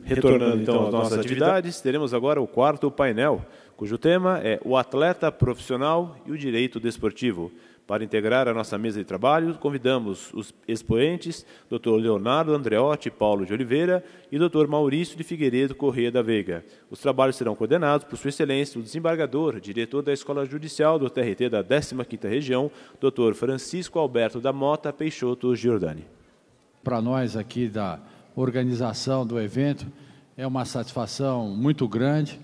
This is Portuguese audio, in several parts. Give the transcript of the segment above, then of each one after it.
Retornando então às nossas atividades, teremos agora o quarto painel, cujo tema é o atleta profissional e o direito desportivo. Para integrar a nossa mesa de trabalho, convidamos os expoentes, Dr. Leonardo Andreotti Paulo de Oliveira e Dr. Maurício de Figueiredo Corrêa da Veiga. Os trabalhos serão coordenados por Sua Excelência, o desembargador, diretor da Escola Judicial do TRT da 15ª Região, Dr. Francisco Alberto da Mota Peixoto Giordani. Para nós aqui da organização do evento, é uma satisfação muito grande,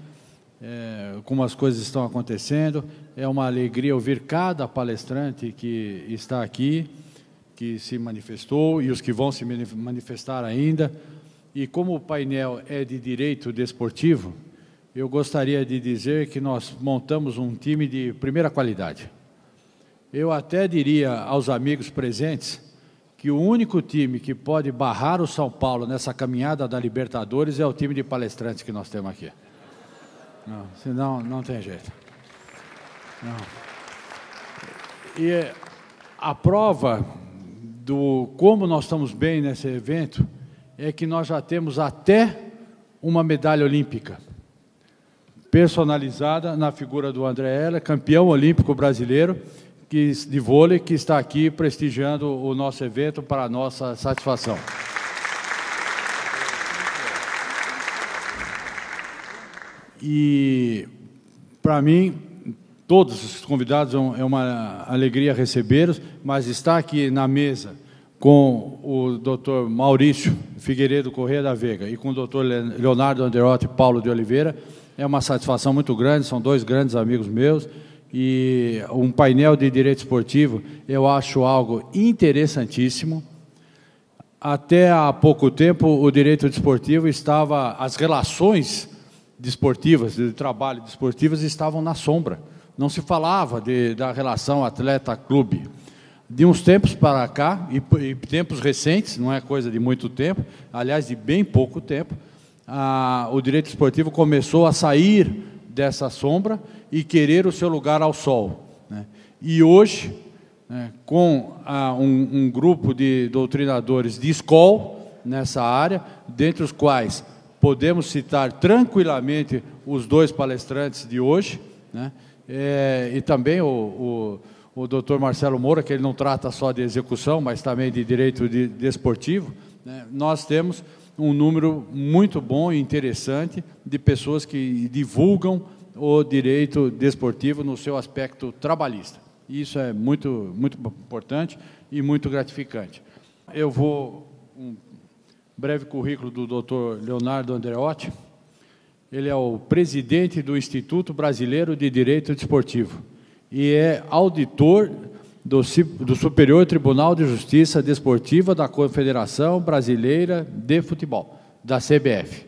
como as coisas estão acontecendo. É uma alegria ouvir cada palestrante que está aqui, que se manifestou e os que vão se manifestar ainda. E como o painel é de direito desportivo, eu gostaria de dizer que nós montamos um time de primeira qualidade. Eu até diria aos amigos presentes que o único time que pode barrar o São Paulo nessa caminhada da Libertadores é o time de palestrantes que nós temos aqui. Não, senão não tem jeito. Não. E a prova do como nós estamos bem nesse evento é que nós já temos até uma medalha olímpica personalizada na figura do André Heller, campeão olímpico brasileiro de vôlei, que está aqui prestigiando o nosso evento para a nossa satisfação. E, para mim, todos os convidados, é uma alegria recebê-los, mas estar aqui na mesa com o Dr. Maurício Figueiredo Corrêa da Veiga e com o Dr. Leonardo Andreotti Paulo de Oliveira é uma satisfação muito grande, são dois grandes amigos meus, e um painel de direito esportivo eu acho algo interessantíssimo. Até há pouco tempo, o direito desportivo estava, as relações desportivas, de trabalho desportivas, estavam na sombra. Não se falava da relação atleta-clube. De uns tempos para cá, e tempos recentes, não é coisa de muito tempo, aliás, de bem pouco tempo, o direito esportivo começou a sair dessa sombra e querer o seu lugar ao sol, né? E hoje, com um grupo de doutrinadores de escola nessa área, dentre os quais podemos citar tranquilamente os dois palestrantes de hoje, né? E também o doutor Marcelo Moura, que ele não trata só de execução, mas também de direito desportivo, né? Nós temos um número muito bom e interessante de pessoas que divulgam o direito desportivo no seu aspecto trabalhista. Isso é muito, muito importante e muito gratificante. Eu vou... breve currículo do Dr. Leonardo Andreotti. Ele é o presidente do Instituto Brasileiro de Direito Desportivo e é auditor do Superior Tribunal de Justiça Desportiva da Confederação Brasileira de Futebol, da CBF.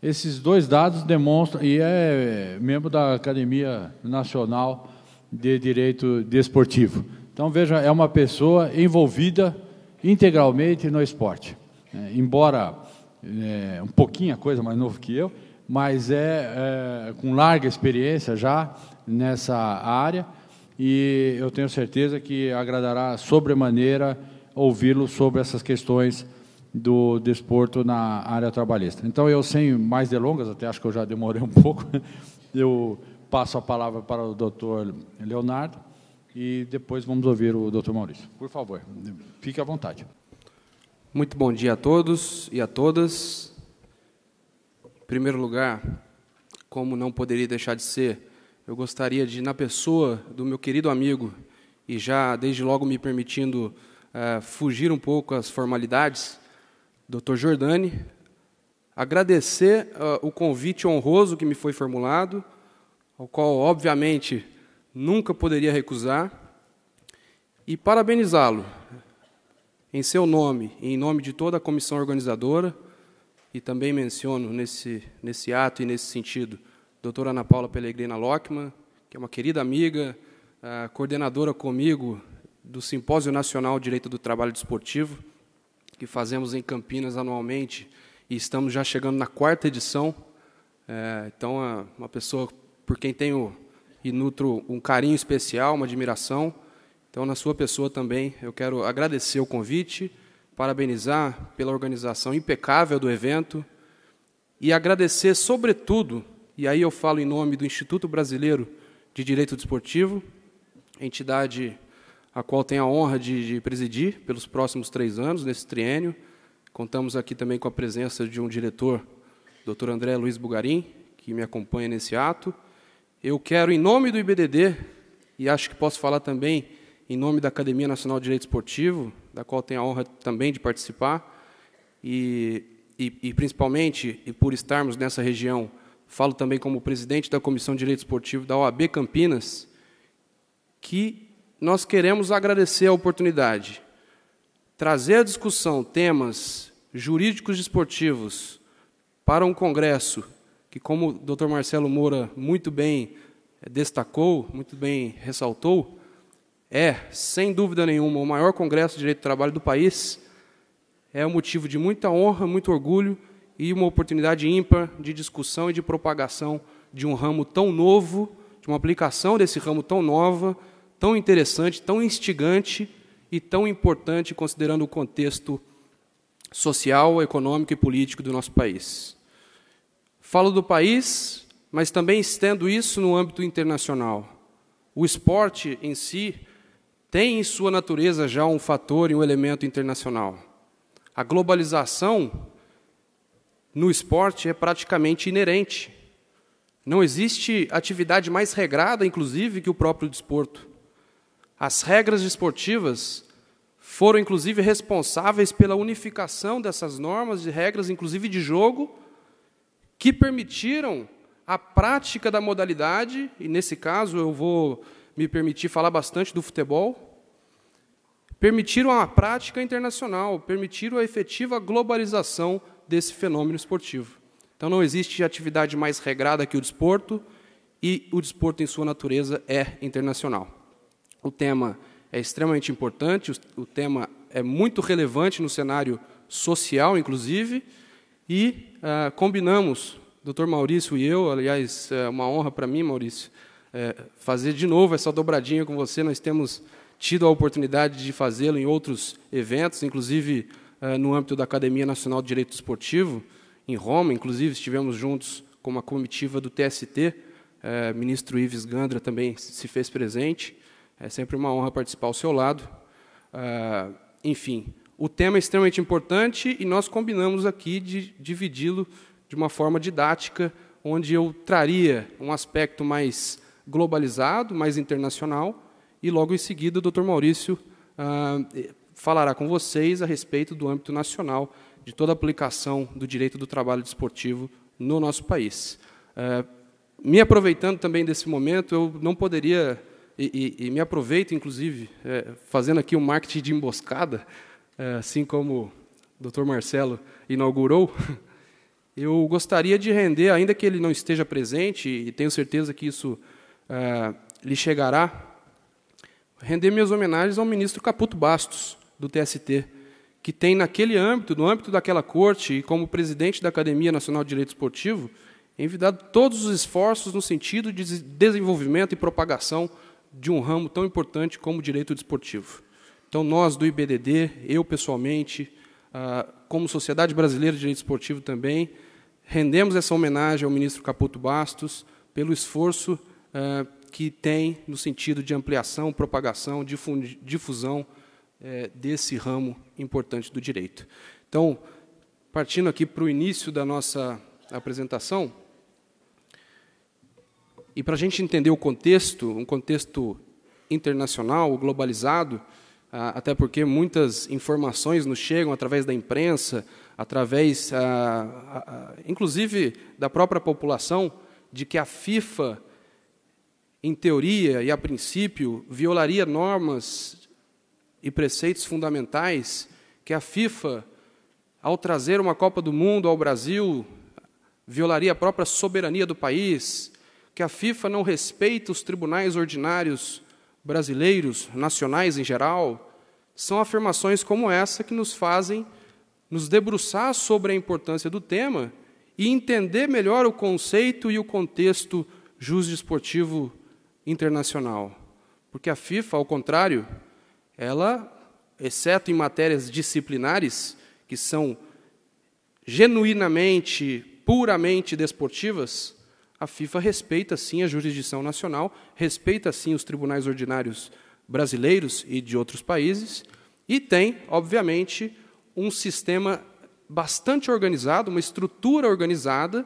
Esses dois dados demonstram, e é membro da Academia Nacional de Direito Desportivo. Então, veja, é uma pessoa envolvida integralmente no esporte. Embora um pouquinho a coisa mais novo que eu, mas com larga experiência já nessa área, e eu tenho certeza que agradará sobremaneira ouvi-lo sobre essas questões do desporto na área trabalhista. Então, eu, sem mais delongas, até acho que eu já demorei um pouco, eu passo a palavra para o doutor Leonardo e depois vamos ouvir o doutor Maurício. Por favor, fique à vontade. Muito bom dia a todos e a todas. Em primeiro lugar, como não poderia deixar de ser, eu gostaria de, na pessoa do meu querido amigo, e já desde logo me permitindo fugir um pouco às formalidades, Dr. Giordani, agradecer o convite honroso que me foi formulado, ao qual, obviamente, nunca poderia recusar, e parabenizá-lo em seu nome e em nome de toda a comissão organizadora, e também menciono nesse ato e nesse sentido, doutora Ana Paula Pellegrina Lockman, que é uma querida amiga, coordenadora comigo do Simpósio Nacional de Direito do Trabalho Desportivo, que fazemos em Campinas anualmente, e estamos já chegando na 4ª edição. Então, é uma pessoa por quem tenho e nutro um carinho especial, uma admiração. Então, na sua pessoa também, eu quero agradecer o convite, parabenizar pela organização impecável do evento, e agradecer, sobretudo, e aí eu falo em nome do Instituto Brasileiro de Direito Desportivo, entidade a qual tenho a honra de presidir pelos próximos 3 anos, nesse triênio. Contamos aqui também com a presença de um diretor, Dr. André Luiz Bugarim, que me acompanha nesse ato. Eu quero, em nome do IBDD, e acho que posso falar também em nome da Academia Nacional de Direito Esportivo, da qual tenho a honra também de participar, e principalmente, e por estarmos nessa região, falo também como presidente da Comissão de Direito Esportivo da OAB Campinas, que nós queremos agradecer a oportunidade, trazer à discussão temas jurídicos desportivos para um congresso que, como o Dr. Marcelo Moura muito bem destacou, muito bem ressaltou, sem dúvida nenhuma, o maior congresso de direito do trabalho do país, é um motivo de muita honra, muito orgulho e uma oportunidade ímpar de discussão e de propagação de um ramo tão novo, de uma aplicação desse ramo tão nova, tão interessante, tão instigante e tão importante, considerando o contexto social, econômico e político do nosso país. Falo do país, mas também estendo isso no âmbito internacional. O esporte em si tem em sua natureza já um fator e um elemento internacional. A globalização no esporte é praticamente inerente. Não existe atividade mais regrada, inclusive, que o próprio desporto. As regras desportivas foram, inclusive, responsáveis pela unificação dessas normas e regras, inclusive de jogo, que permitiram a prática da modalidade, e, nesse caso, eu vou me permitir falar bastante do futebol, permitiram a prática internacional, permitiram a efetiva globalização desse fenômeno esportivo. Então, não existe atividade mais regrada que o desporto, e o desporto, em sua natureza, é internacional. O tema é extremamente importante, o tema é muito relevante no cenário social, inclusive, e combinamos, Dr. Maurício e eu, aliás, é uma honra para mim, Maurício, fazer de novo essa dobradinha com você. Nós temos tido a oportunidade de fazê-lo em outros eventos, inclusive no âmbito da Academia Nacional de Direito Esportivo, em Roma, inclusive estivemos juntos com uma comitiva do TST, ministro Ives Gandra também se fez presente. É sempre uma honra participar ao seu lado. Enfim, o tema é extremamente importante e nós combinamos aqui de dividi-lo de uma forma didática, onde eu traria um aspecto mais globalizado, mais internacional, e logo em seguida o Dr. Maurício falará com vocês a respeito do âmbito nacional, de toda a aplicação do direito do trabalho desportivo no nosso país. Me aproveitando também desse momento, eu não poderia... E me aproveito, inclusive, fazendo aqui um marketing de emboscada, assim como o Dr. Marcelo inaugurou, eu gostaria de render, ainda que ele não esteja presente, e tenho certeza que isso lhe chegará, render minhas homenagens ao ministro Caputo Bastos, do TST, que tem naquele âmbito, no âmbito daquela corte, e como presidente da Academia Nacional de Direito Esportivo, envidado todos os esforços no sentido de desenvolvimento e propagação de um ramo tão importante como o direito desportivo. Então, nós do IBDD, eu pessoalmente, como Sociedade Brasileira de Direito Esportivo também, rendemos essa homenagem ao ministro Caputo Bastos pelo esforço que tem no sentido de ampliação, propagação, difusão desse ramo importante do direito. Então, partindo aqui para o início da nossa apresentação, e para a gente entender o contexto, um contexto internacional, globalizado, até porque muitas informações nos chegam através da imprensa, através, inclusive, da própria população, de que a FIFA, em teoria e a princípio, violaria normas e preceitos fundamentais, que a FIFA, ao trazer uma Copa do Mundo ao Brasil, violaria a própria soberania do país, que a FIFA não respeita os tribunais ordinários brasileiros, nacionais em geral. São afirmações como essa que nos fazem nos debruçar sobre a importância do tema e entender melhor o conceito e o contexto jurisdesportivo internacional. Porque a FIFA, ao contrário, ela, exceto em matérias disciplinares, que são genuinamente puramente desportivas, a FIFA respeita, sim, a jurisdição nacional, respeita, sim, os tribunais ordinários brasileiros e de outros países, e tem, obviamente, um sistema bastante organizado, uma estrutura organizada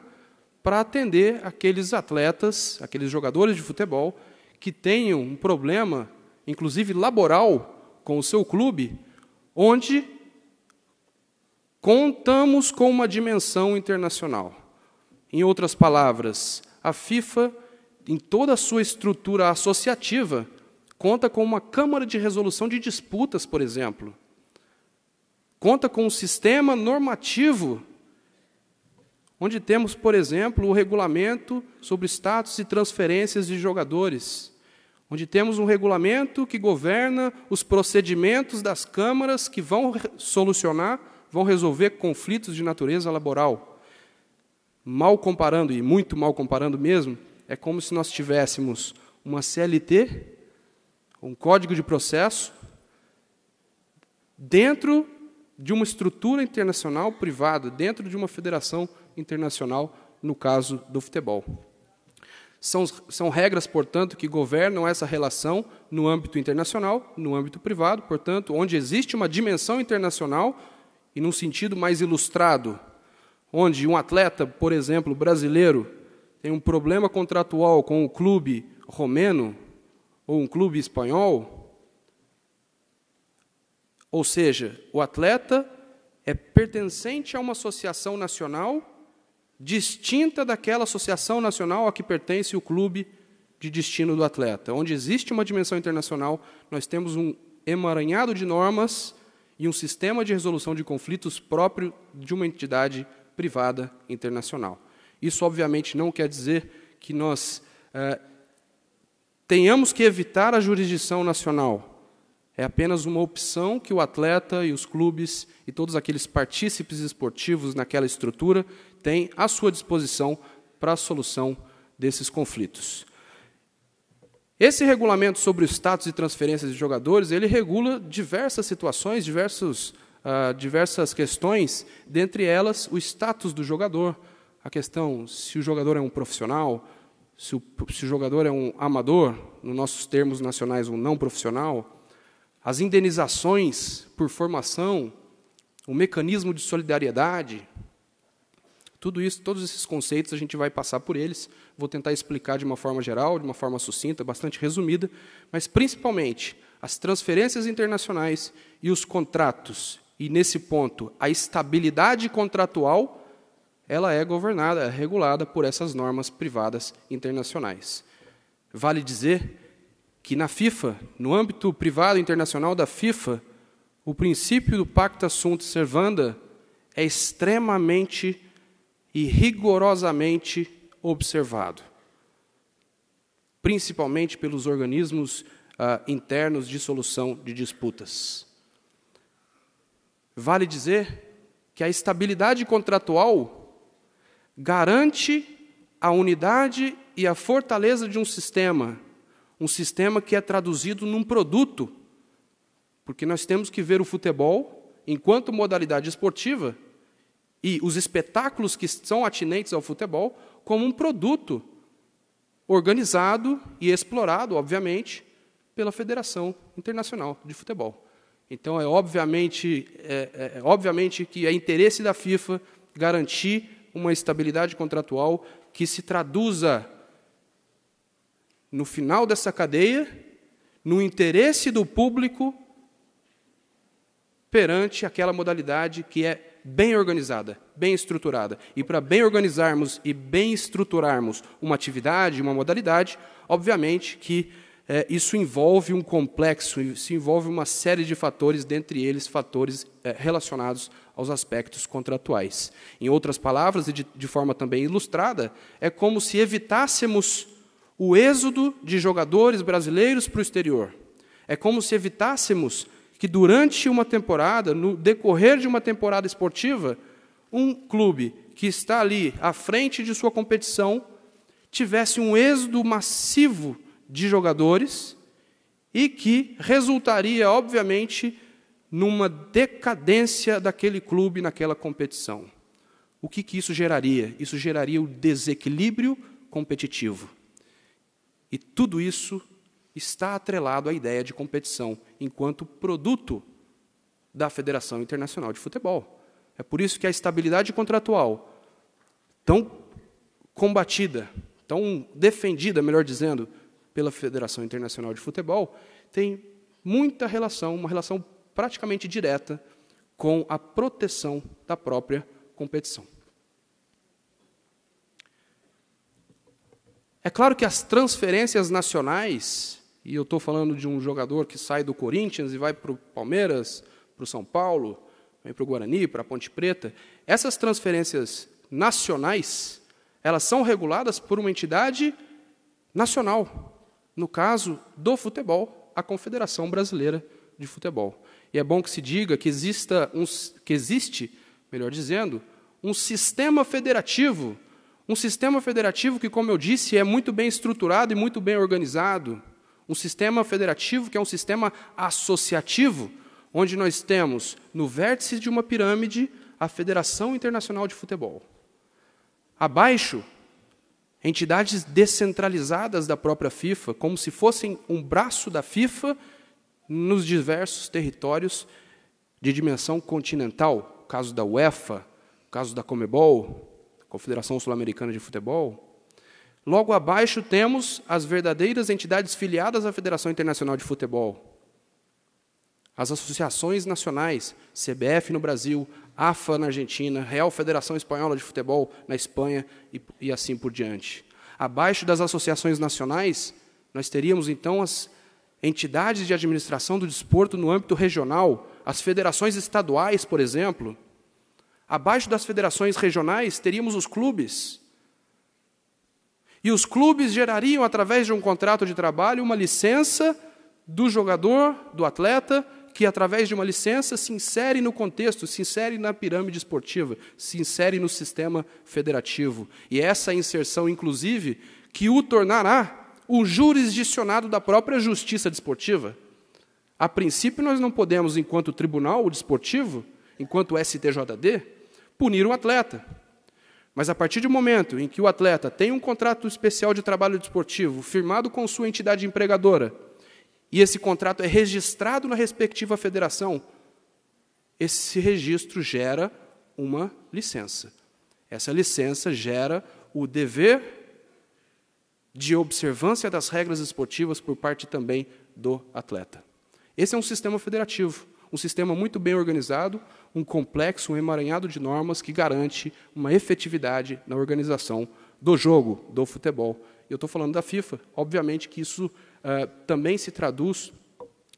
para atender aqueles atletas, aqueles jogadores de futebol que tenham um problema, inclusive laboral, com o seu clube, onde contamos com uma dimensão internacional. Em outras palavras, a FIFA, em toda a sua estrutura associativa, conta com uma Câmara de Resolução de Disputas, por exemplo. Conta com um sistema normativo, onde temos, por exemplo, o regulamento sobre status e transferências de jogadores, onde temos um regulamento que governa os procedimentos das câmaras que vão solucionar, vão resolver conflitos de natureza laboral. Mal comparando, e muito mal comparando mesmo, é como se nós tivéssemos uma CLT, um código de processo, dentro de uma estrutura internacional privada, dentro de uma federação internacional, no caso do futebol. São regras, portanto, que governam essa relação no âmbito internacional, no âmbito privado, portanto, onde existe uma dimensão internacional, e num sentido mais ilustrado, onde um atleta, por exemplo, brasileiro, tem um problema contratual com o clube romeno ou um clube espanhol, ou seja, o atleta é pertencente a uma associação nacional distinta daquela associação nacional a que pertence o clube de destino do atleta. Onde existe uma dimensão internacional, nós temos um emaranhado de normas e um sistema de resolução de conflitos próprio de uma entidade privada internacional. Isso, obviamente, não quer dizer que nós tenhamos que evitar a jurisdição nacional. É apenas uma opção que o atleta e os clubes e todos aqueles partícipes esportivos naquela estrutura têm à sua disposição para a solução desses conflitos. Esse regulamento sobre o status e transferências de jogadores, ele regula diversas situações, diversas questões, dentre elas o status do jogador, a questão se o jogador é um profissional, se o jogador é um amador, nos nossos termos nacionais, um não profissional, as indenizações por formação, o mecanismo de solidariedade, tudo isso, todos esses conceitos, a gente vai passar por eles. Vou tentar explicar de uma forma geral, de uma forma sucinta, bastante resumida, mas, principalmente, as transferências internacionais e os contratos. E, nesse ponto, a estabilidade contratual, ela é governada, é regulada por essas normas privadas internacionais. Vale dizer que na FIFA, no âmbito privado internacional da FIFA, o princípio do pacta sunt servanda é extremamente e rigorosamente observado, principalmente pelos organismos internos de solução de disputas. Vale dizer que a estabilidade contratual garante a unidade e a fortaleza de um sistema que é traduzido num produto, porque nós temos que ver o futebol, enquanto modalidade esportiva, e os espetáculos que são atinentes ao futebol, como um produto organizado e explorado, obviamente, pela Federação Internacional de Futebol. Então, obviamente que é interesse da FIFA garantir uma estabilidade contratual que se traduza, no final dessa cadeia, no interesse do público perante aquela modalidade que é bem organizada, bem estruturada. E para bem organizarmos e bem estruturarmos uma atividade, uma modalidade, obviamente que isso envolve um complexo, isso envolve uma série de fatores, dentre eles fatores relacionados aos aspectos contratuais. Em outras palavras, e de forma também ilustrada, é como se evitássemos o êxodo de jogadores brasileiros para o exterior. É como se evitássemos que durante uma temporada, no decorrer de uma temporada esportiva, um clube que está ali à frente de sua competição tivesse um êxodo massivo de jogadores e que resultaria, obviamente, numa decadência daquele clube naquela competição. o que isso geraria? Isso geraria o desequilíbrio competitivo. E tudo isso está atrelado à ideia de competição, enquanto produto da Federação Internacional de Futebol. É por isso que a estabilidade contratual, tão combatida, tão defendida, melhor dizendo, pela Federação Internacional de Futebol, tem muita relação, uma relação praticamente direta com a proteção da própria competição. É claro que as transferências nacionais, e eu estou falando de um jogador que sai do Corinthians e vai para o Palmeiras, para o São Paulo, vem para o Guarani, para a Ponte Preta, essas transferências nacionais, elas são reguladas por uma entidade nacional, no caso do futebol, a Confederação Brasileira de Futebol. E é bom que se diga que existe, melhor dizendo, um sistema federativo que, como eu disse, é muito bem estruturado e muito bem organizado. Um sistema federativo que é um sistema associativo, onde nós temos, no vértice de uma pirâmide, a Federação Internacional de Futebol. Abaixo, entidades descentralizadas da própria FIFA, como se fossem um braço da FIFA nos diversos territórios de dimensão continental, o caso da UEFA, o caso da Conmebol, Confederação Sul-Americana de Futebol. Logo abaixo temos as verdadeiras entidades filiadas à Federação Internacional de Futebol. As associações nacionais, CBF no Brasil, AFA na Argentina, Real Federação Espanhola de Futebol na Espanha e assim por diante. Abaixo das associações nacionais, nós teríamos, então, as entidades de administração do desporto no âmbito regional, as federações estaduais, por exemplo. Abaixo das federações regionais, teríamos os clubes. E os clubes gerariam, através de um contrato de trabalho, uma licença do jogador, do atleta, que, através de uma licença, se insere no contexto, se insere na pirâmide esportiva, se insere no sistema federativo. E essa inserção, inclusive, que o tornará o jurisdicionado da própria justiça desportiva. A princípio, nós não podemos, enquanto tribunal desportivo, enquanto STJD, punir o atleta. Mas, a partir do momento em que o atleta tem um contrato especial de trabalho desportivo firmado com sua entidade empregadora, e esse contrato é registrado na respectiva federação, esse registro gera uma licença. Essa licença gera o dever de observância das regras esportivas por parte também do atleta. Esse é um sistema federativo, um sistema muito bem organizado, um complexo, um emaranhado de normas que garante uma efetividade na organização do jogo, do futebol. Eu estou falando da FIFA, obviamente que isso também se traduz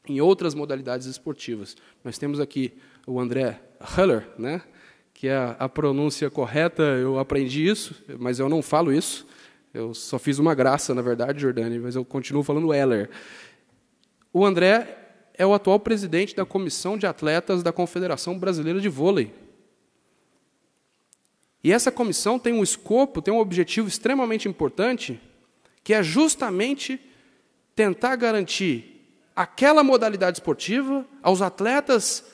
em outras modalidades esportivas. Nós temos aqui o André Haller, né, que é a pronúncia correta, eu aprendi isso, mas eu não falo isso. Eu só fiz uma graça, na verdade, Jordani, mas eu continuo falando Heller. O André é o atual presidente da Comissão de Atletas da Confederação Brasileira de Vôlei. E essa comissão tem um escopo, tem um objetivo extremamente importante, que é justamente tentar garantir aquela modalidade esportiva, aos atletas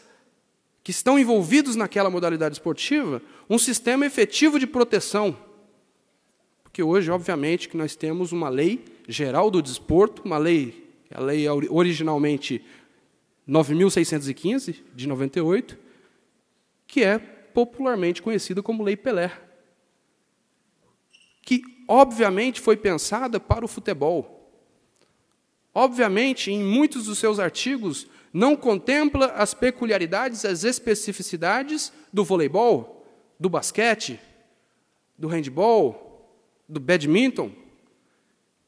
que estão envolvidos naquela modalidade esportiva, um sistema efetivo de proteção. Porque hoje, obviamente, que nós temos uma lei geral do desporto, uma lei, a lei originalmente 9.615, de 98, que é popularmente conhecida como Lei Pelé, que, obviamente, foi pensada para o futebol. Obviamente, em muitos dos seus artigos, não contempla as peculiaridades, as especificidades do voleibol, do basquete, do handebol, do badminton.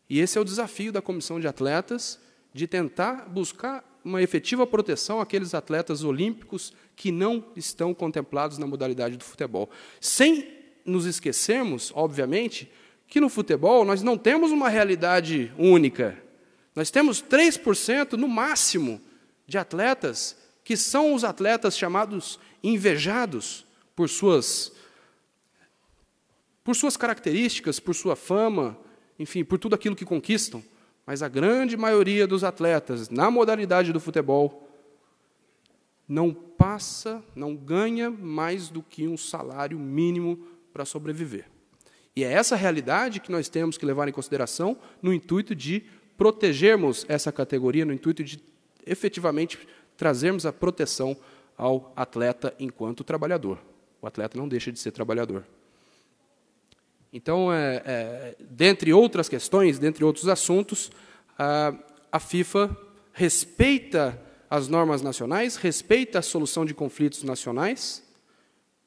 E esse é o desafio da comissão de atletas, de tentar buscar uma efetiva proteção àqueles atletas olímpicos que não estão contemplados na modalidade do futebol. Sem nos esquecermos, obviamente, que no futebol nós não temos uma realidade única. Nós temos 3%, no máximo, de atletas que são os atletas chamados invejados por suas características, por sua fama, enfim, por tudo aquilo que conquistam. Mas a grande maioria dos atletas, na modalidade do futebol, não ganha mais do que um salário mínimo para sobreviver. E é essa realidade que nós temos que levar em consideração no intuito de protegermos essa categoria, no intuito de efetivamente trazermos a proteção ao atleta enquanto trabalhador. O atleta não deixa de ser trabalhador. Então, dentre outras questões, dentre outros assuntos, a FIFA respeita as normas nacionais, respeita a solução de conflitos nacionais,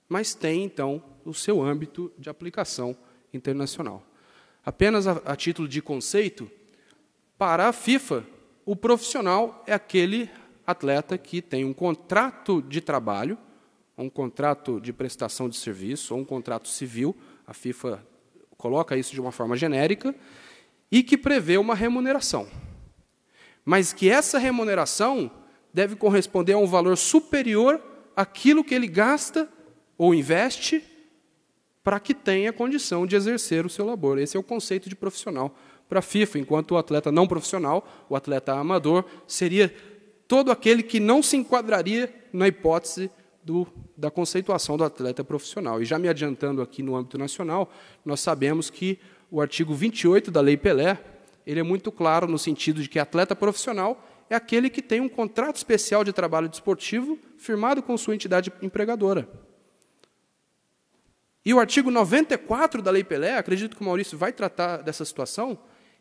mas tem, então, o seu âmbito de aplicação internacional. Apenas a título de conceito, para a FIFA, o profissional é aquele atleta que tem um contrato de trabalho, um contrato de prestação de serviço, ou um contrato civil, a FIFA coloca isso de uma forma genérica, e que prevê uma remuneração. Mas que essa remuneração deve corresponder a um valor superior àquilo que ele gasta ou investe para que tenha condição de exercer o seu labor. Esse é o conceito de profissional para a FIFA, enquanto o atleta não profissional, o atleta amador, seria todo aquele que não se enquadraria na hipótese da conceituação do atleta profissional. E já me adiantando aqui no âmbito nacional, nós sabemos que o artigo 28 da Lei Pelé, ele é muito claro no sentido de que atleta profissional é aquele que tem um contrato especial de trabalho desportivo firmado com sua entidade empregadora. E o artigo 94 da Lei Pelé, acredito que o Maurício vai tratar dessa situação,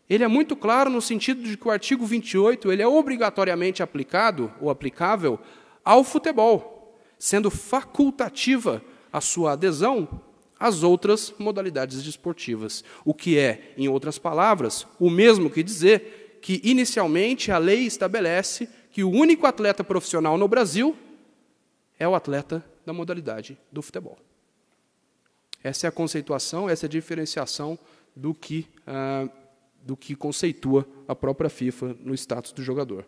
ele é muito claro no sentido de que o artigo 28 ele é obrigatoriamente aplicado ou aplicável ao futebol, sendo facultativa a sua adesão às outras modalidades desportivas. O que é, em outras palavras, o mesmo que dizer que, inicialmente, a lei estabelece que o único atleta profissional no Brasil é o atleta da modalidade do futebol. Essa é a conceituação, essa é a diferenciação do que conceitua a própria FIFA no status do jogador.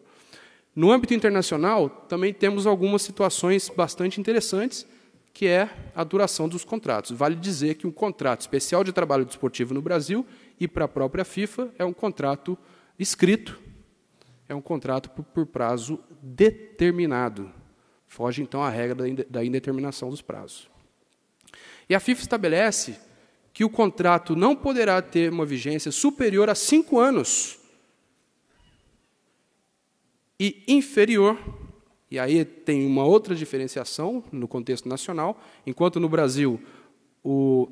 No âmbito internacional, também temos algumas situações bastante interessantes, que é a duração dos contratos. Vale dizer que um contrato especial de trabalho desportivo no Brasil e para a própria FIFA é um contrato escrito, é um contrato por prazo determinado. Foge, então, à regra da indeterminação dos prazos. E a FIFA estabelece que o contrato não poderá ter uma vigência superior a 5 anos e inferior, e aí tem uma outra diferenciação no contexto nacional, enquanto no Brasil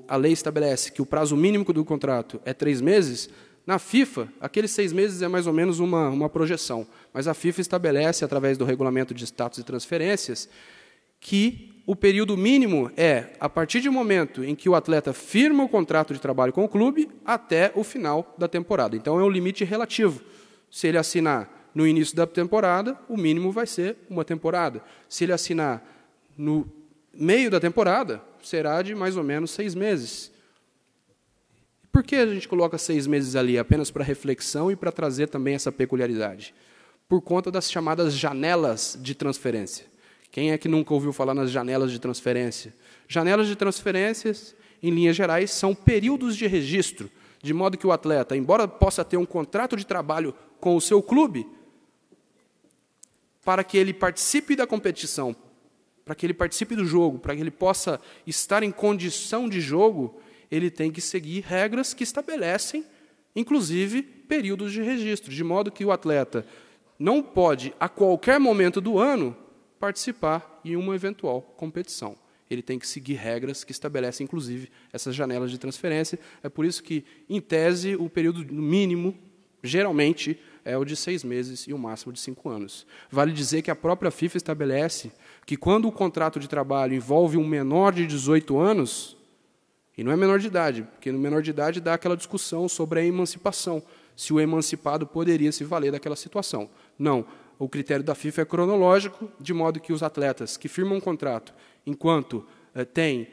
a lei estabelece que o prazo mínimo do contrato é 3 meses, na FIFA, aqueles 6 meses é mais ou menos uma projeção, mas a FIFA estabelece, através do regulamento de status e transferências, que o período mínimo é a partir do momento em que o atleta firma o contrato de trabalho com o clube até o final da temporada. Então, é um limite relativo. Se ele assinar no início da temporada, o mínimo vai ser uma temporada. Se ele assinar no meio da temporada, será de mais ou menos 6 meses. Por que a gente coloca 6 meses ali? Apenas para reflexão e para trazer também essa peculiaridade. Por conta das chamadas janelas de transferência. Quem é que nunca ouviu falar nas janelas de transferência? Janelas de transferências, em linhas gerais, são períodos de registro, de modo que o atleta, embora possa ter um contrato de trabalho com o seu clube, para que ele participe da competição, para que ele participe do jogo, para que ele possa estar em condição de jogo, ele tem que seguir regras que estabelecem, inclusive, períodos de registro, de modo que o atleta não pode, a qualquer momento do ano, participar em uma eventual competição. Ele tem que seguir regras que estabelecem, inclusive, essas janelas de transferência. É por isso que, em tese, o período mínimo, geralmente, é o de 6 meses e o máximo de 5 anos. Vale dizer que a própria FIFA estabelece que, quando o contrato de trabalho envolve um menor de 18 anos, e não é menor de idade, porque no menor de idade dá aquela discussão sobre a emancipação, se o emancipado poderia se valer daquela situação. Não. O critério da FIFA é cronológico, de modo que os atletas que firmam um contrato enquanto têm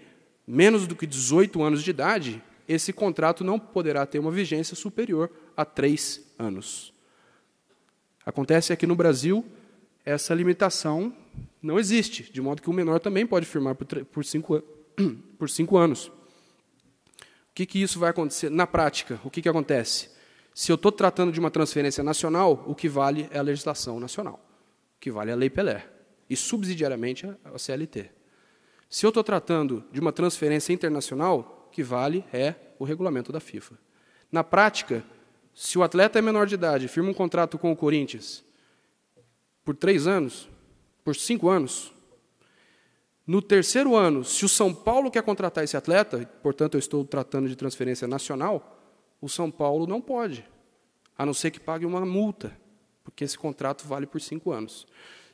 menos do que 18 anos de idade, esse contrato não poderá ter uma vigência superior a 3 anos. Acontece aqui no Brasil, essa limitação não existe, de modo que o menor também pode firmar por 5 anos. O que isso vai acontecer? Na prática, o que acontece? Se eu estou tratando de uma transferência nacional, o que vale é a legislação nacional, o que vale é a Lei Pelé, e subsidiariamente a CLT. Se eu estou tratando de uma transferência internacional, que vale é o regulamento da FIFA. Na prática, se o atleta é menor de idade, firma um contrato com o Corinthians por 3 anos, por 5 anos, no terceiro ano, se o São Paulo quer contratar esse atleta, portanto eu estou tratando de transferência nacional, o São Paulo não pode, a não ser que pague uma multa, porque esse contrato vale por 5 anos.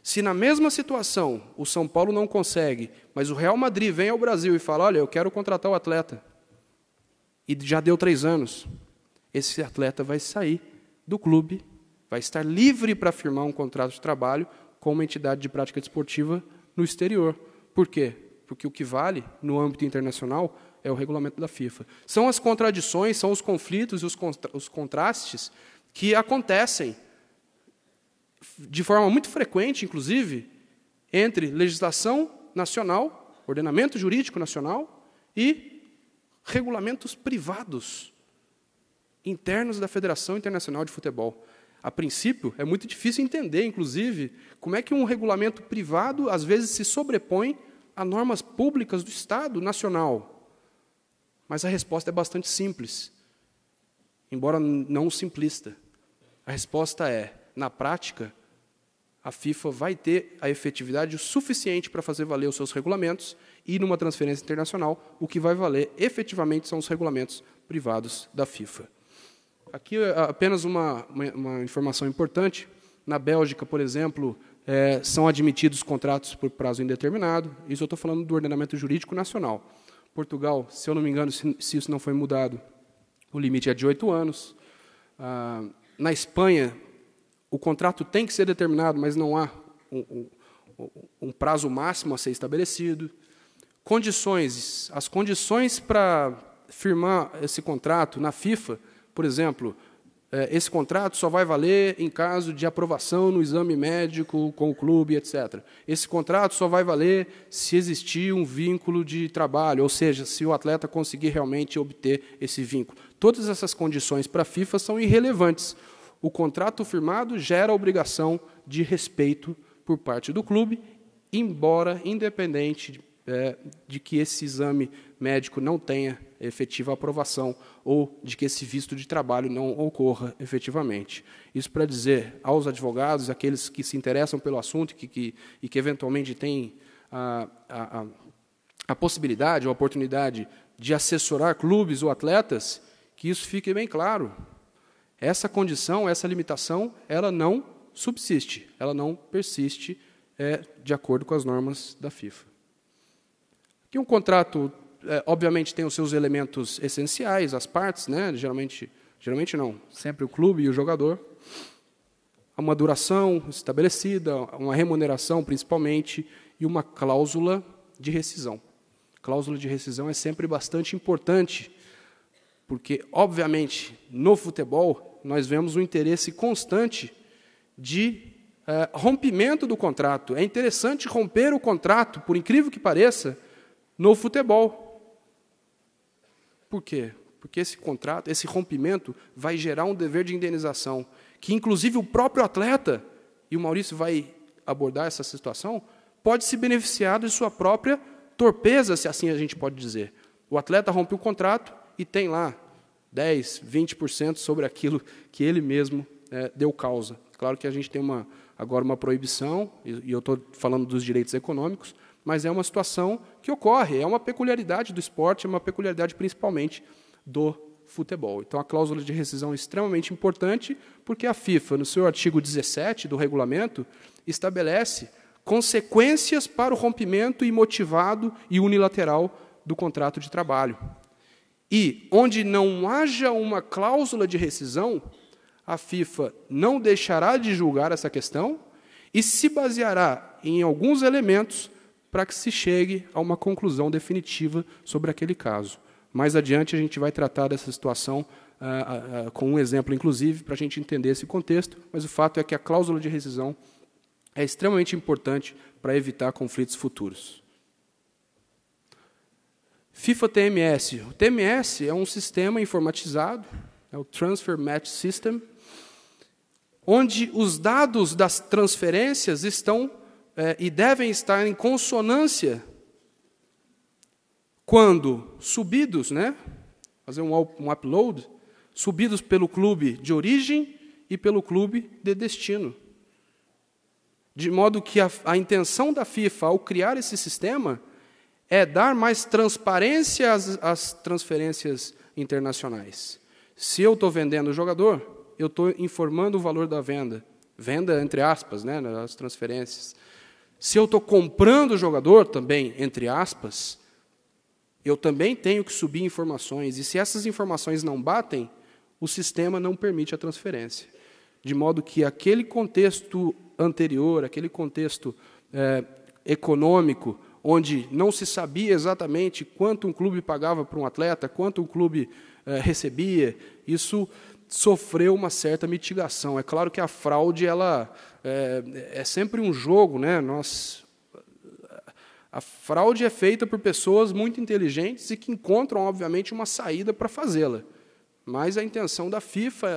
Se na mesma situação o São Paulo não consegue, mas o Real Madrid vem ao Brasil e fala, olha, eu quero contratar o atleta, e já deu 3 anos, esse atleta vai sair do clube, vai estar livre para firmar um contrato de trabalho com uma entidade de prática desportiva no exterior. Por quê? Porque o que vale no âmbito internacional é o regulamento da FIFA. São as contradições, são os conflitos e os contrastes que acontecem de forma muito frequente, inclusive, entre legislação nacional, ordenamento jurídico nacional e regulamentos privados internos da Federação Internacional de Futebol. A princípio, é muito difícil entender, inclusive, como é que um regulamento privado, às vezes, se sobrepõe a normas públicas do Estado nacional. Mas a resposta é bastante simples, embora não simplista. A resposta é, na prática, a FIFA vai ter a efetividade suficiente para fazer valer os seus regulamentos e, numa transferência internacional, o que vai valer efetivamente são os regulamentos privados da FIFA. Aqui apenas uma informação importante. Na Bélgica, por exemplo, são admitidos contratos por prazo indeterminado. Isso eu estou falando do ordenamento jurídico nacional. Portugal, se eu não me engano, se isso não foi mudado, o limite é de 8 anos. Na Espanha, o contrato tem que ser determinado, mas não há um prazo máximo a ser estabelecido. Condições. As condições para firmar esse contrato na FIFA, por exemplo, esse contrato só vai valer em caso de aprovação no exame médico com o clube, etc. Esse contrato só vai valer se existir um vínculo de trabalho, ou seja, se o atleta conseguir realmente obter esse vínculo. Todas essas condições para a FIFA são irrelevantes. O contrato firmado gera a obrigação de respeito por parte do clube, embora independente de que esse exame médico não tenha efetiva aprovação ou de que esse visto de trabalho não ocorra efetivamente. Isso para dizer aos advogados, aqueles que se interessam pelo assunto e que eventualmente têm a possibilidade ou a oportunidade de assessorar clubes ou atletas, que isso fique bem claro. Essa condição, essa limitação, ela não subsiste, ela não persiste de acordo com as normas da FIFA. Aqui um contrato, obviamente, tem os seus elementos essenciais, as partes, né? Geralmente não, sempre o clube e o jogador. Uma duração estabelecida, uma remuneração, principalmente, e uma cláusula de rescisão. Cláusula de rescisão é sempre bastante importante, porque, obviamente, no futebol, nós vemos um interesse constante de rompimento do contrato. É interessante romper o contrato, por incrível que pareça, no futebol. Por quê? Porque esse contrato, esse rompimento, vai gerar um dever de indenização, que inclusive o próprio atleta, e o Maurício vai abordar essa situação, pode se beneficiar de sua própria torpeza, se assim a gente pode dizer. O atleta rompe o contrato e tem lá 10%, 20% sobre aquilo que ele mesmo deu causa. Claro que a gente tem agora uma proibição, e eu estou falando dos direitos econômicos, mas é uma situação que ocorre, é uma peculiaridade do esporte, é uma peculiaridade principalmente do futebol. Então, a cláusula de rescisão é extremamente importante, porque a FIFA, no seu artigo 17 do regulamento, estabelece consequências para o rompimento imotivado e unilateral do contrato de trabalho. E, onde não haja uma cláusula de rescisão, a FIFA não deixará de julgar essa questão e se baseará em alguns elementos para que se chegue a uma conclusão definitiva sobre aquele caso. Mais adiante, a gente vai tratar dessa situação com um exemplo, inclusive, para a gente entender esse contexto, mas o fato é que a cláusula de rescisão é extremamente importante para evitar conflitos futuros. FIFA TMS. O TMS é um sistema informatizado, é o Transfer Match System, onde os dados das transferências estão e devem estar em consonância quando subidos, né, fazer um upload, subidos pelo clube de origem e pelo clube de destino. De modo que a intenção da FIFA, ao criar esse sistema, é dar mais transparência às transferências internacionais. Se eu estou vendendo o jogador, eu estou informando o valor da venda. Venda, entre aspas, né, as transferências. Se eu estou comprando o jogador, também, entre aspas, eu também tenho que subir informações. E se essas informações não batem, o sistema não permite a transferência. De modo que aquele contexto anterior, aquele contexto econômico, onde não se sabia exatamente quanto um clube pagava para um atleta, quanto um clube recebia, isso sofreu uma certa mitigação. É claro que a fraude ela é sempre um jogo, né? A fraude é feita por pessoas muito inteligentes e que encontram, obviamente, uma saída para fazê-la. Mas a intenção da FIFA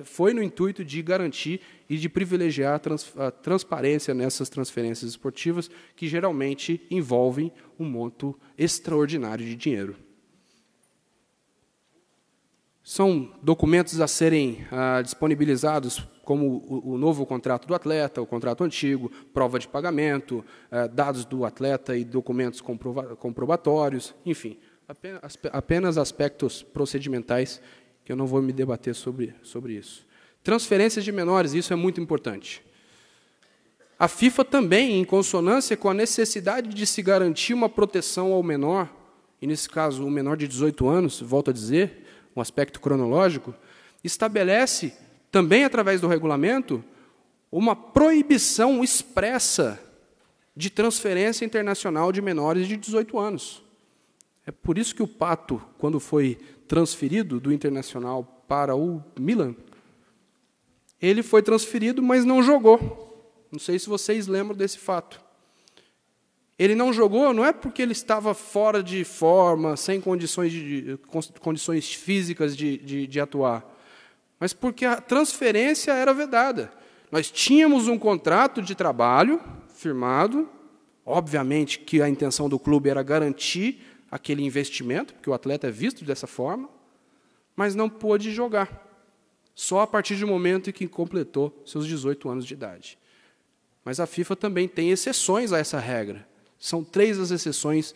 foi no intuito de garantir e de privilegiar a transparência nessas transferências esportivas, que geralmente envolvem um monto extraordinário de dinheiro. São documentos a serem disponibilizados, como o novo contrato do atleta, o contrato antigo, prova de pagamento, dados do atleta e documentos comprobatórios, enfim, apenas aspectos procedimentais, que eu não vou me debater sobre isso. Transferências de menores, isso é muito importante. A FIFA também, em consonância com a necessidade de se garantir uma proteção ao menor, e nesse caso o menor de 18 anos, volto a dizer, um aspecto cronológico, estabelece, também através do regulamento, uma proibição expressa de transferência internacional de menores de 18 anos. É por isso que o Pato, quando foi transferido do Internacional para o Milan, ele foi transferido, mas não jogou. Não sei se vocês lembram desse fato. Ele não jogou não é porque ele estava fora de forma, sem condições físicas de atuar, mas porque a transferência era vedada. Nós tínhamos um contrato de trabalho firmado, obviamente que a intenção do clube era garantir aquele investimento, porque o atleta é visto dessa forma, mas não pôde jogar, só a partir do momento em que completou seus 18 anos de idade. Mas a FIFA também tem exceções a essa regra. São 3 as exceções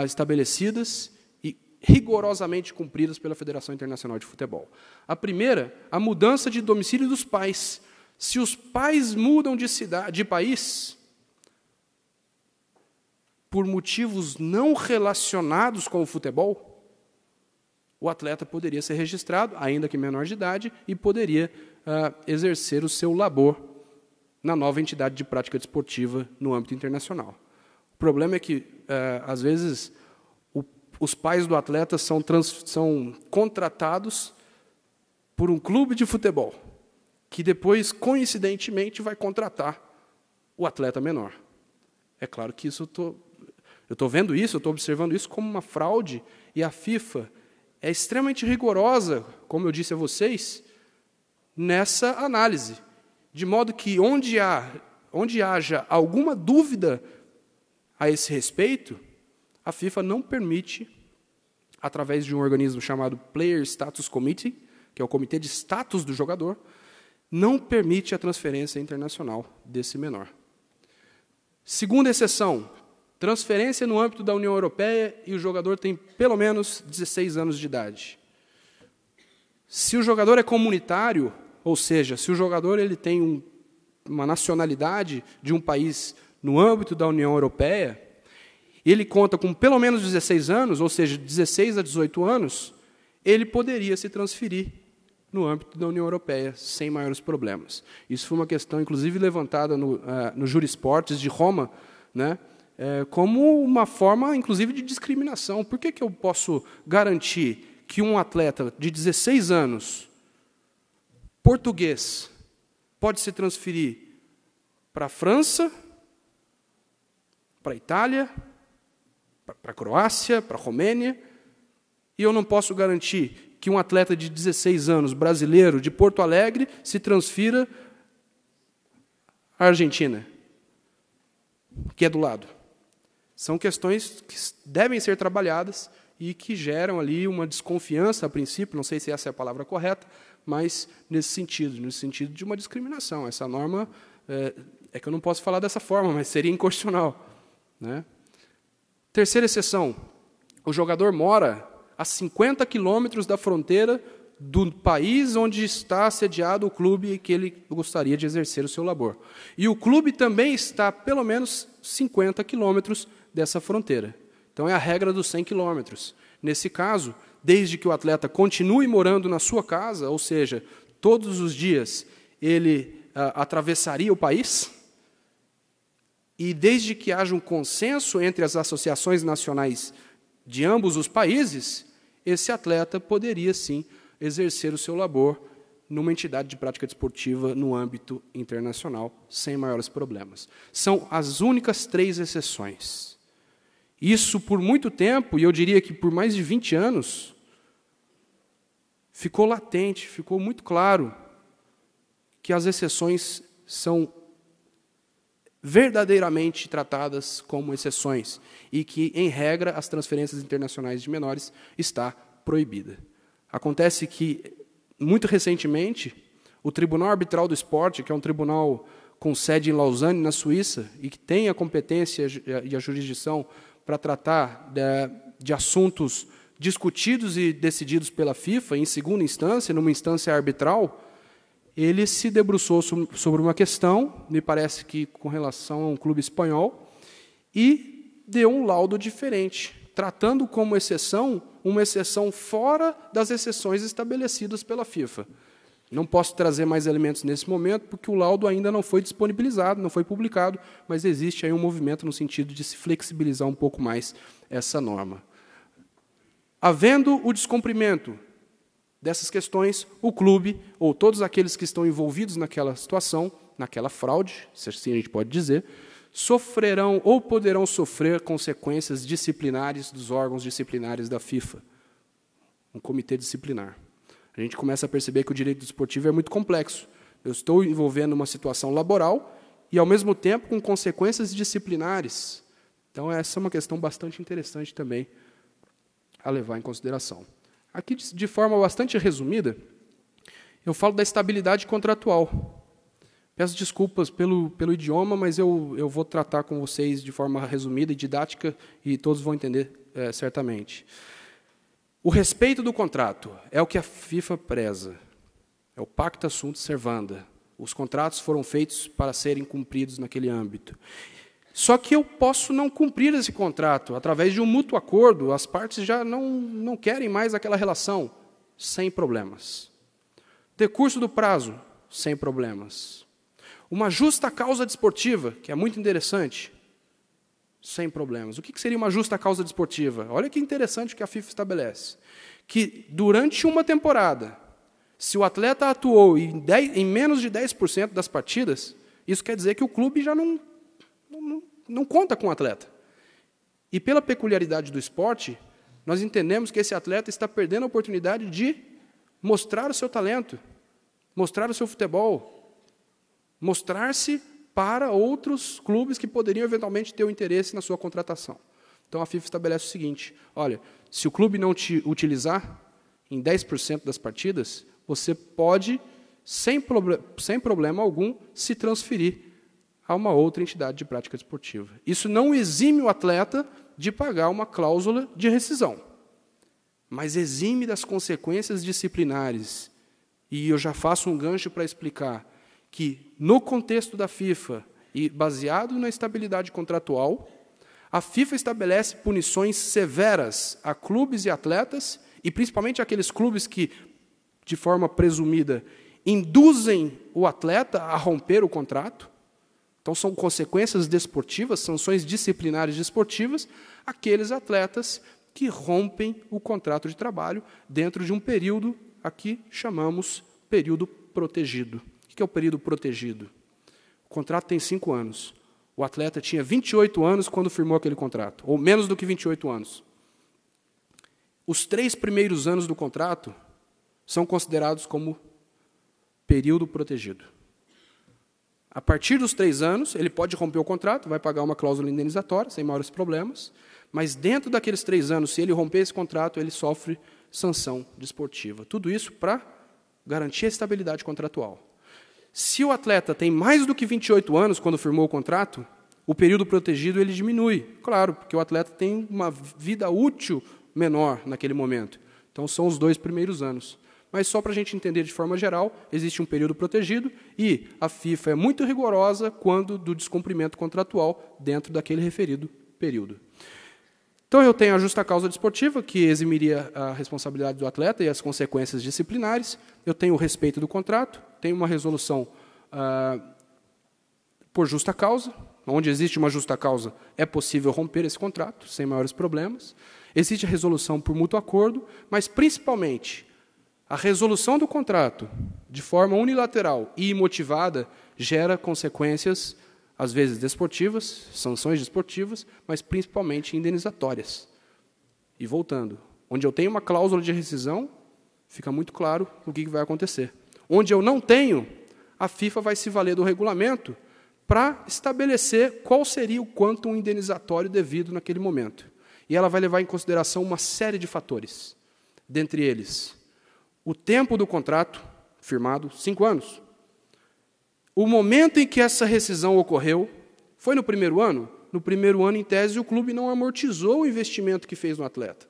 estabelecidas e rigorosamente cumpridas pela Federação Internacional de Futebol. A primeira, a mudança de domicílio dos pais. Se os pais mudam de país por motivos não relacionados com o futebol, o atleta poderia ser registrado, ainda que menor de idade, e poderia exercer o seu labor na nova entidade de prática desportiva no âmbito internacional. O problema é que, às vezes, os pais do atleta são contratados por um clube de futebol, que depois, coincidentemente, vai contratar o atleta menor. É claro que isso eu estou vendo isso, eu estou observando isso como uma fraude, e a FIFA é extremamente rigorosa, como eu disse a vocês, nessa análise, de modo que onde haja alguma dúvida a esse respeito, a FIFA não permite, através de um organismo chamado Player Status Committee, que é o comitê de status do jogador, não permite a transferência internacional desse menor. Segunda exceção, transferência no âmbito da União Europeia e o jogador tem pelo menos 16 anos de idade. Se o jogador é comunitário, ou seja, se o jogador ele tem uma nacionalidade de um país no âmbito da União Europeia, ele conta com pelo menos 16 anos, ou seja, 16 a 18 anos, ele poderia se transferir no âmbito da União Europeia, sem maiores problemas. Isso foi uma questão, inclusive, levantada no Jurisportes de Roma, né, como uma forma, inclusive, de discriminação. Por que eu posso garantir que um atleta de 16 anos, português, pode se transferir para a França, para a Itália, para a Croácia, para a Romênia, e eu não posso garantir que um atleta de 16 anos, brasileiro, de Porto Alegre, se transfira à Argentina, que é do lado? São questões que devem ser trabalhadas e que geram ali uma desconfiança, a princípio, não sei se essa é a palavra correta, mas nesse sentido de uma discriminação. Essa norma, é que eu não posso falar dessa forma, mas seria inconstitucional, né? Terceira exceção, o jogador mora a 50 quilômetros da fronteira do país onde está sediado o clube que ele gostaria de exercer o seu labor. E o clube também está a pelo menos 50 quilômetros dessa fronteira. Então, é a regra dos 100 quilômetros. Nesse caso, desde que o atleta continue morando na sua casa, ou seja, todos os dias ele atravessaria o país, e desde que haja um consenso entre as associações nacionais de ambos os países, esse atleta poderia, sim, exercer o seu labor numa entidade de prática desportiva no âmbito internacional, sem maiores problemas. São as únicas 3 exceções. Isso, por muito tempo, e eu diria que por mais de 20 anos, ficou latente, ficou muito claro que as exceções são verdadeiramente tratadas como exceções e que, em regra, as transferências internacionais de menores está proibida. Acontece que, muito recentemente, o Tribunal Arbitral do Esporte, que é um tribunal com sede em Lausanne, na Suíça, e que tem a competência e a jurisdição para tratar de assuntos discutidos e decididos pela FIFA, em segunda instância, numa instância arbitral, ele se debruçou sobre uma questão, me parece que com relação a um clube espanhol, e deu um laudo diferente, tratando como exceção uma exceção fora das exceções estabelecidas pela FIFA. Não posso trazer mais elementos nesse momento, porque o laudo ainda não foi disponibilizado, não foi publicado, mas existe aí um movimento no sentido de se flexibilizar um pouco mais essa norma. Havendo o descumprimento dessas questões, o clube, ou todos aqueles que estão envolvidos naquela situação, naquela fraude, se assim a gente pode dizer, sofrerão ou poderão sofrer consequências disciplinares dos órgãos disciplinares da FIFA, um comitê disciplinar. A gente começa a perceber que o direito desportivo é muito complexo. Eu estou envolvendo uma situação laboral e, ao mesmo tempo, com consequências disciplinares. Então, essa é uma questão bastante interessante também a levar em consideração. Aqui, de forma bastante resumida, eu falo da estabilidade contratual. Peço desculpas pelo idioma, mas eu vou tratar com vocês de forma resumida e didática, e todos vão entender certamente. O respeito do contrato é o que a FIFA preza. É o pacta sunt servanda. Os contratos foram feitos para serem cumpridos naquele âmbito. Só que eu posso não cumprir esse contrato. Através de um mútuo acordo, as partes já não querem mais aquela relação, sem problemas. Decurso do prazo, sem problemas. Uma justa causa desportiva, que é muito interessante, sem problemas. O que seria uma justa causa desportiva? Olha que interessante o que a FIFA estabelece. Que, durante uma temporada, se o atleta atuou em menos de 10% das partidas, isso quer dizer que o clube já não conta com o atleta. E, pela peculiaridade do esporte, nós entendemos que esse atleta está perdendo a oportunidade de mostrar o seu talento, mostrar o seu futebol, mostrar-se para outros clubes que poderiam eventualmente ter o interesse na sua contratação. Então, a FIFA estabelece o seguinte: olha, se o clube não te utilizar em 10% das partidas, você pode, sem problema algum, se transferir a uma outra entidade de prática desportiva. Isso não exime o atleta de pagar uma cláusula de rescisão, mas exime das consequências disciplinares. E eu já faço um gancho para explicar que, no contexto da FIFA, e baseado na estabilidade contratual, a FIFA estabelece punições severas a clubes e atletas, e principalmente aqueles clubes que, de forma presumida, induzem o atleta a romper o contrato. Então, são consequências desportivas, sanções disciplinares desportivas, aqueles atletas que rompem o contrato de trabalho dentro de um período, aqui chamamos período protegido. O que é o período protegido? O contrato tem 5 anos. O atleta tinha 28 anos quando firmou aquele contrato, ou menos do que 28 anos. Os 3 primeiros anos do contrato são considerados como período protegido. A partir dos 3 anos, ele pode romper o contrato, vai pagar uma cláusula indenizatória, sem maiores problemas, mas dentro daqueles 3 anos, se ele romper esse contrato, ele sofre sanção desportiva. Tudo isso para garantir a estabilidade contratual. Se o atleta tem mais do que 28 anos quando firmou o contrato, o período protegido ele diminui. Claro, porque o atleta tem uma vida útil menor naquele momento. Então, são os 2 primeiros anos. Mas só para a gente entender de forma geral, existe um período protegido e a FIFA é muito rigorosa quando do descumprimento contratual dentro daquele referido período. Então, eu tenho a justa causa desportiva, que eximiria a responsabilidade do atleta e as consequências disciplinares. Eu tenho o respeito do contrato, tenho uma resolução por justa causa. Onde existe uma justa causa, é possível romper esse contrato, sem maiores problemas. Existe a resolução por mútuo acordo, mas, principalmente, a resolução do contrato, de forma unilateral e imotivada, gera consequências, às vezes desportivas, sanções desportivas, mas principalmente indenizatórias. E voltando, onde eu tenho uma cláusula de rescisão, fica muito claro o que vai acontecer. Onde eu não tenho, a FIFA vai se valer do regulamento para estabelecer qual seria o quantum indenizatório devido naquele momento. E ela vai levar em consideração uma série de fatores. Dentre eles, o tempo do contrato firmado, 5 anos. O momento em que essa rescisão ocorreu, foi no primeiro ano? No primeiro ano, em tese, o clube não amortizou o investimento que fez no atleta.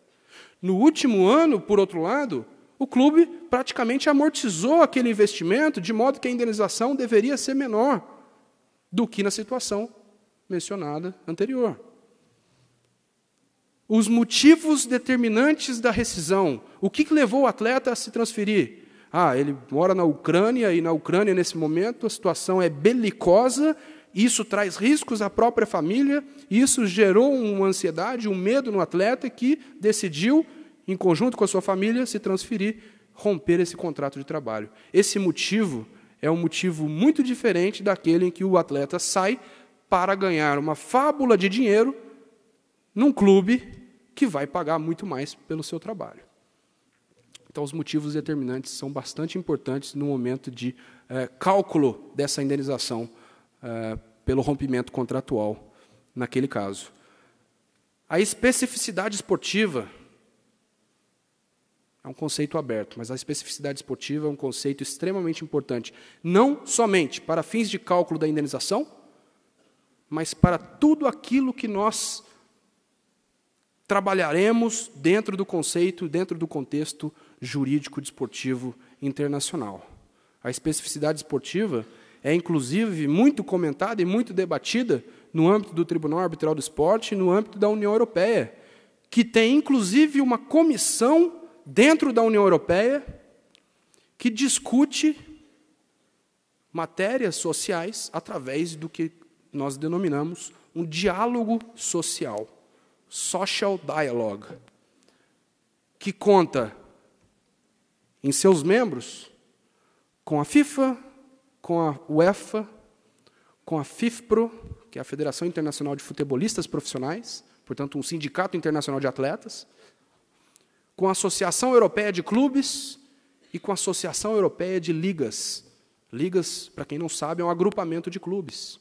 No último ano, por outro lado, o clube praticamente amortizou aquele investimento, de modo que a indenização deveria ser menor do que na situação mencionada anterior. Os motivos determinantes da rescisão. O que levou o atleta a se transferir? Ele mora na Ucrânia, e na Ucrânia, nesse momento, a situação é belicosa, isso traz riscos à própria família, isso gerou uma ansiedade, um medo no atleta que decidiu, em conjunto com a sua família, se transferir, romper esse contrato de trabalho. Esse motivo é um motivo muito diferente daquele em que o atleta sai para ganhar uma fábula de dinheiro num clube que vai pagar muito mais pelo seu trabalho. Então, os motivos determinantes são bastante importantes no momento de cálculo dessa indenização pelo rompimento contratual, naquele caso. A especificidade esportiva é um conceito aberto, mas a especificidade esportiva é um conceito extremamente importante, não somente para fins de cálculo da indenização, mas para tudo aquilo que nós trabalharemos dentro do conceito, dentro do contexto jurídico desportivo internacional. A especificidade esportiva é, inclusive, muito comentada e muito debatida no âmbito do Tribunal Arbitral do Esporte e no âmbito da União Europeia, que tem, inclusive, uma comissão dentro da União Europeia que discute matérias sociais através do que nós denominamos um diálogo social, social dialogue, que conta em seus membros com a FIFA, com a UEFA, com a FIFPRO, que é a Federação Internacional de Futebolistas Profissionais, portanto, um sindicato internacional de atletas, com a Associação Europeia de Clubes e com a Associação Europeia de Ligas. Ligas, para quem não sabe, é um agrupamento de clubes.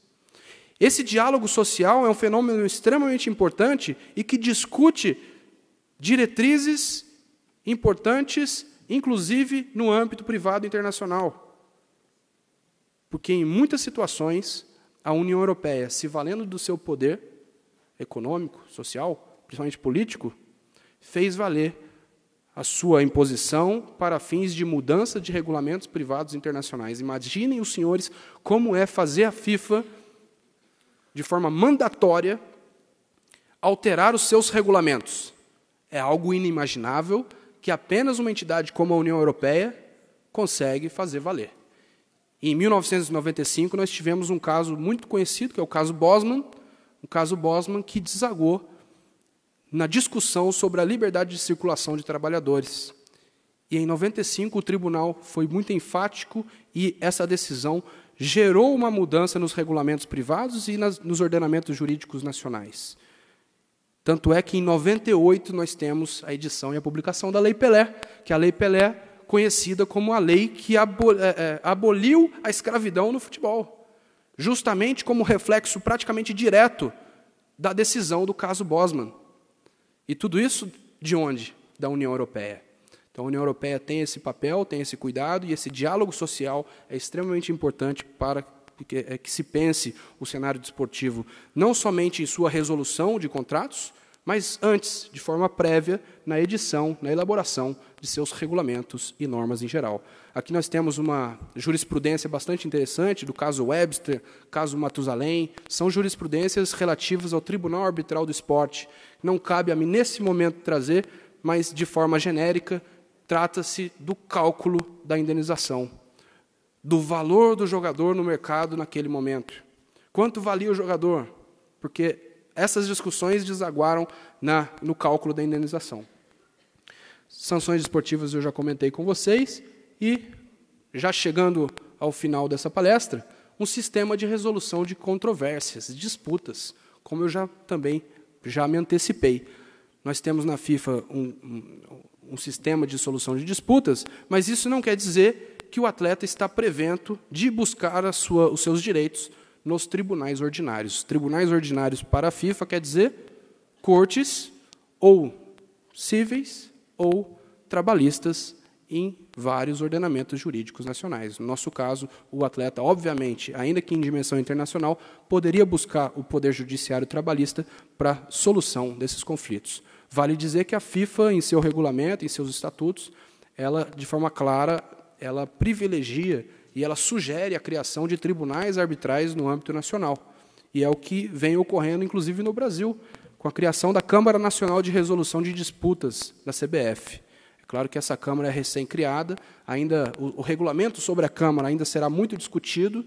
Esse diálogo social é um fenômeno extremamente importante e que discute diretrizes importantes, inclusive no âmbito privado internacional. Porque, em muitas situações, a União Europeia, se valendo do seu poder econômico, social, principalmente político, fez valer a sua imposição para fins de mudança de regulamentos privados internacionais. Imaginem os senhores como é fazer a FIFA, de forma mandatória, alterar os seus regulamentos. É algo inimaginável que apenas uma entidade como a União Europeia consegue fazer valer. Em 1995, nós tivemos um caso muito conhecido, que é o caso Bosman, que desagou na discussão sobre a liberdade de circulação de trabalhadores. E, em 95, o tribunal foi muito enfático e essa decisão gerou uma mudança nos regulamentos privados e nos ordenamentos jurídicos nacionais. Tanto é que, em 98, nós temos a edição e a publicação da Lei Pelé, que é a Lei Pelé, conhecida como a lei que aboliu a escravidão no futebol. justamente como reflexo praticamente direto da decisão do caso Bosman. E tudo isso de onde? Da União Europeia. Então, a União Europeia tem esse papel, tem esse cuidado, e esse diálogo social é extremamente importante para que se pense o cenário desportivo, não somente em sua resolução de contratos, mas antes, de forma prévia, na edição, na elaboração de seus regulamentos e normas em geral. Aqui nós temos uma jurisprudência bastante interessante, do caso Webster, caso Matusalém, são jurisprudências relativas ao Tribunal Arbitral do Esporte. Não cabe a mim, nesse momento, trazer, mas, de forma genérica, trata-se do cálculo da indenização, do valor do jogador no mercado naquele momento. Quanto valia o jogador? Porque essas discussões desaguaram no cálculo da indenização. Sanções esportivas eu já comentei com vocês, e, já chegando ao final dessa palestra, um sistema de resolução de controvérsias, disputas, como eu também me antecipei. Nós temos na FIFA um sistema de solução de disputas, mas isso não quer dizer que o atleta está prevento de buscar os seus direitos nos tribunais ordinários. Tribunais ordinários para a FIFA quer dizer cortes ou cíveis ou trabalhistas em vários ordenamentos jurídicos nacionais. No nosso caso, o atleta, obviamente, ainda que em dimensão internacional, poderia buscar o Poder Judiciário Trabalhista para solução desses conflitos. Vale dizer que a FIFA, em seu regulamento, em seus estatutos, ela, de forma clara, ela privilegia e ela sugere a criação de tribunais arbitrais no âmbito nacional. E é o que vem ocorrendo, inclusive, no Brasil, com a criação da Câmara Nacional de Resolução de Disputas, da CBF. É claro que essa Câmara é recém-criada, ainda o regulamento sobre a Câmara ainda será muito discutido,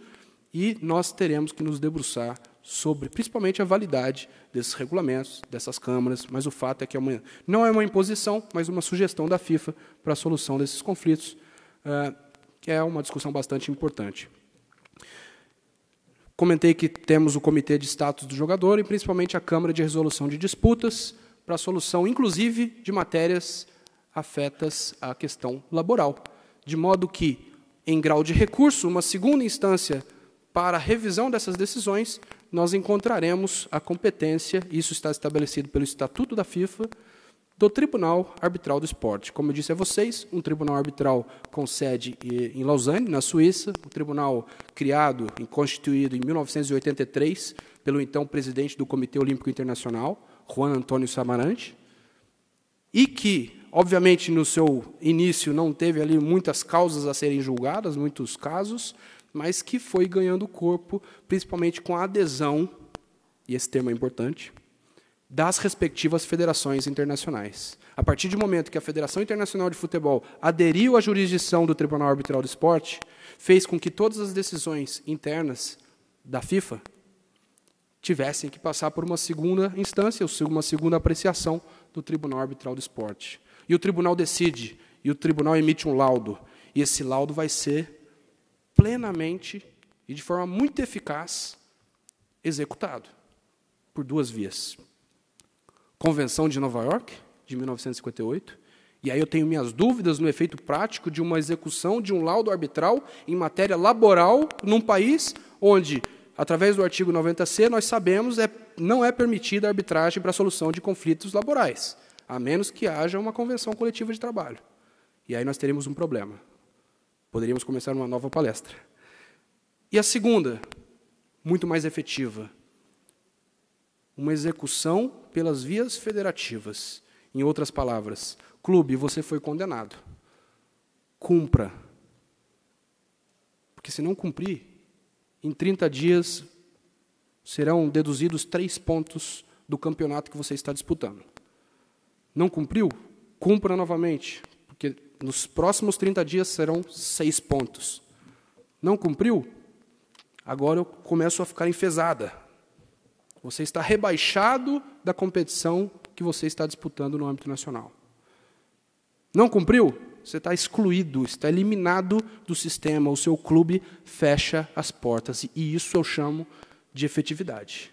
e nós teremos que nos debruçar sobre, principalmente, a validade desses regulamentos, dessas câmaras, mas o fato é que não é uma imposição, mas uma sugestão da FIFA para a solução desses conflitos, que é uma discussão bastante importante. Comentei que temos o Comitê de Status do Jogador e, principalmente, a Câmara de Resolução de Disputas, para a solução, inclusive, de matérias afetas à questão laboral, de modo que, em grau de recurso, uma segunda instância para a revisão dessas decisões, nós encontraremos a competência, isso está estabelecido pelo Estatuto da FIFA, do Tribunal Arbitral do Esporte. Como eu disse a vocês, um tribunal arbitral com sede em Lausanne, na Suíça, um tribunal criado e constituído em 1983 pelo então presidente do Comitê Olímpico Internacional, Juan Antônio Samaranch, e que, obviamente, no seu início não teve ali muitas causas a serem julgadas, muitos casos, mas que foi ganhando corpo, principalmente com a adesão, e esse termo é importante, das respectivas federações internacionais. A partir do momento que a Federação Internacional de Futebol aderiu à jurisdição do Tribunal Arbitral do Esporte, fez com que todas as decisões internas da FIFA tivessem que passar por uma segunda instância, ou uma segunda apreciação do Tribunal Arbitral do Esporte. E o tribunal decide, e o tribunal emite um laudo, e esse laudo vai ser plenamente e de forma muito eficaz executado por duas vias. Convenção de Nova York, de 1958, e aí eu tenho minhas dúvidas no efeito prático de uma execução de um laudo arbitral em matéria laboral num país onde, através do artigo 90C, nós sabemos não é permitida a arbitragem para a solução de conflitos laborais, a menos que haja uma convenção coletiva de trabalho. E aí nós teremos um problema. Poderíamos começar uma nova palestra. E a segunda, muito mais efetiva, uma execução pelas vias federativas. Em outras palavras, clube, você foi condenado. Cumpra. Porque se não cumprir, em 30 dias serão deduzidos 3 pontos do campeonato que você está disputando. Não cumpriu? Cumpra novamente, porque nos próximos 30 dias serão 6 pontos. Não cumpriu? Agora eu começo a ficar enfesada. Você está rebaixado da competição que você está disputando no âmbito nacional. Não cumpriu? Você está excluído, está eliminado do sistema. O seu clube fecha as portas. E isso eu chamo de efetividade.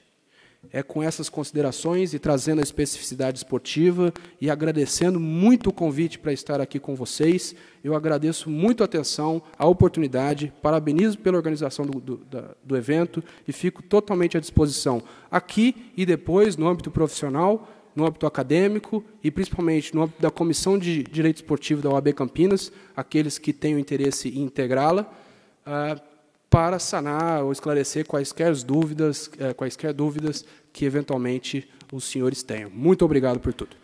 É com essas considerações e trazendo a especificidade esportiva e agradecendo muito o convite para estar aqui com vocês. Eu agradeço muito a atenção, a oportunidade, parabenizo pela organização do evento e fico totalmente à disposição aqui e depois no âmbito profissional, no âmbito acadêmico e principalmente no âmbito da Comissão de Direito Esportivo da OAB Campinas, aqueles que tenham interesse em integrá-la, para sanar ou esclarecer quaisquer dúvidas que, eventualmente, os senhores tenham. Muito obrigado por tudo.